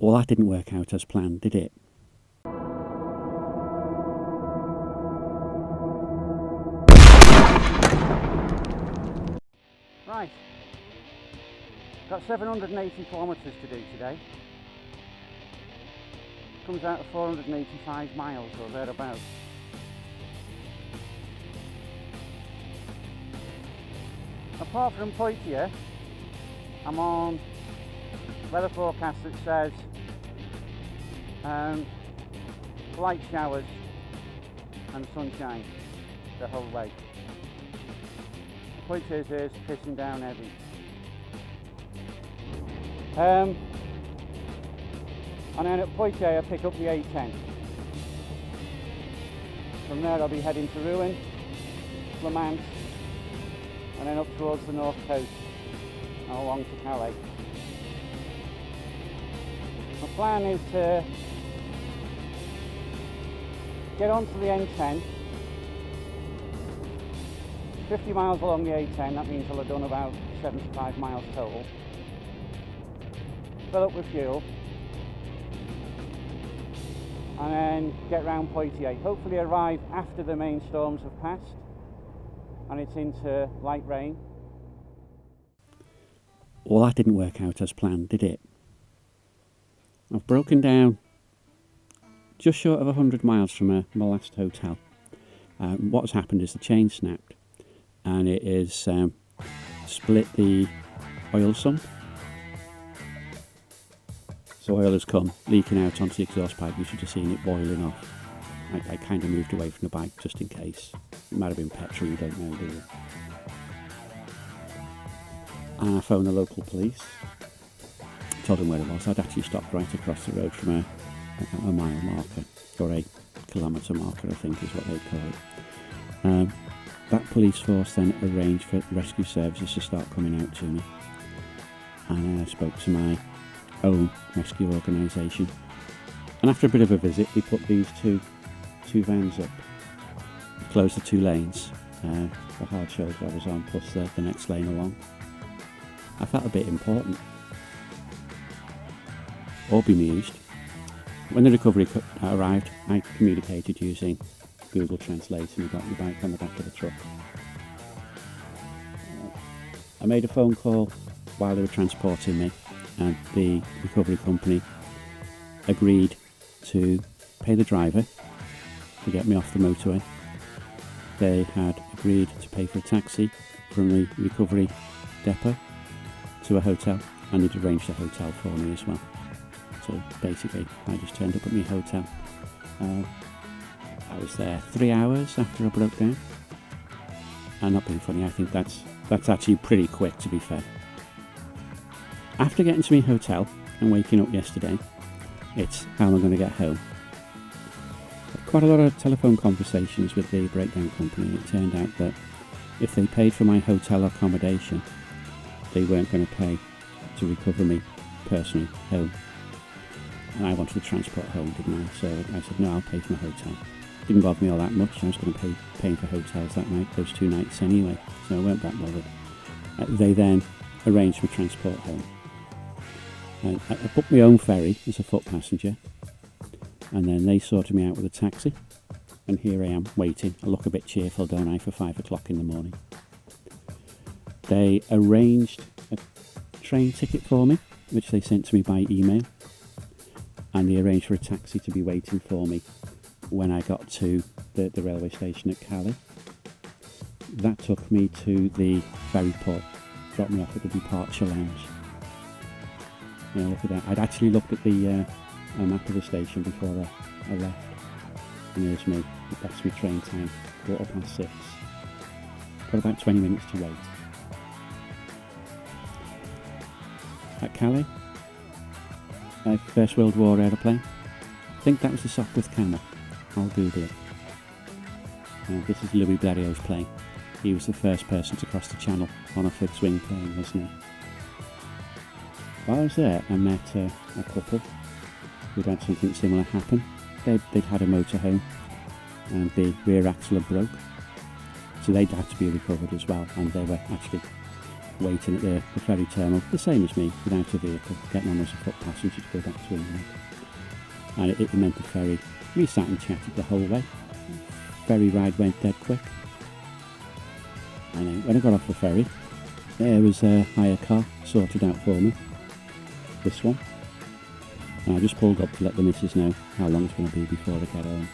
Well, that didn't work out as planned, did it? Right, got 780 kilometres to do today. Comes out to 485 miles or thereabouts. Apart from Poitiers, I'm on weather forecast that says light showers and sunshine the whole way. Poitiers is pissing down heavy. And then at Poitiers I pick up the A10. From there I'll be heading to Rouen, Le Mans, and then up towards the north coast and along to Calais. My plan is to get onto the N10, 50 miles along the A10, that means I'll have done about 75 miles total. Fill up with fuel and then get round Poitiers. Hopefully arrive after the main storms have passed and it's into light rain. Well, that didn't work out as planned, did it? I've broken down just short of 100 miles from my last hotel. What's happened is the chain snapped and it is split the oil sump. So oil has come leaking out onto the exhaust pipe. You should have seen it boiling off. I kind of moved away from the bike just in case. It might have been petrol, you don't know, do you? And I phoned the local police, told them where it was. I'd actually stopped right across the road from a mile marker, or a kilometre marker I think is what they call it. That police force then arranged for rescue services to start coming out to me. And then I spoke to my own rescue organisation. And after a bit of a visit, we put these two vans up, closed the two lanes, the hard shoulder I was on, plus the next lane along. I felt a bit important, or bemused. When the recovery arrived, I communicated using Google Translate and we got the bike on the back of the truck. I made a phone call while they were transporting me and the recovery company agreed to pay the driver to get me off the motorway. They had agreed to pay for a taxi from the recovery depot to a hotel and they'd arranged a hotel for me as well. So basically I just turned up at my hotel. I was there 3 hours after I broke down. And not being funny, I think that's actually pretty quick, to be fair. After getting to my hotel and waking up yesterday, it's how am I going to get home? Quite a lot of telephone conversations with the breakdown company. It turned out that if they paid for my hotel accommodation, they weren't going to pay to recover me personally home. And I wanted to transport home, didn't I? So I said, no, I'll pay for my hotel. Didn't bother me all that much. I was going to pay for hotels that night, those 2 nights anyway. So I weren't that bothered. They then arranged for transport home. I booked my own ferry as a foot passenger. And then they sorted me out with a taxi. And here I am waiting. I look a bit cheerful, don't I, for 5 o'clock in the morning. They arranged a train ticket for me, which they sent to me by email. And they arranged for a taxi to be waiting for me when I got to the railway station at Calais. That took me to the ferry port, dropped me off at the departure lounge. You know, look at that. I'd actually looked at the map of the station before I left. And here's me. That's my train time, 6:15. Got about 20 minutes to wait. At Calais, First World War aeroplane. I think that was the Sopwith Camel. I'll Google it. This is Louis Blériot's plane. He was the first person to cross the channel on a fixed wing plane, wasn't he? While I was there, I met a couple who'd had something similar happen. They'd had a motorhome and the rear axle had broke. So they'd had to be recovered as well, and they were actually waiting at the ferry terminal, the same as me, without a vehicle, getting on as a foot passenger to go back to England. And it meant the ferry. We sat and chatted the whole way. Ferry ride went dead quick. And then when I got off the ferry, there was a hire car sorted out for me. This one. And I just pulled up to let the missus know how long it's going to be before I get home.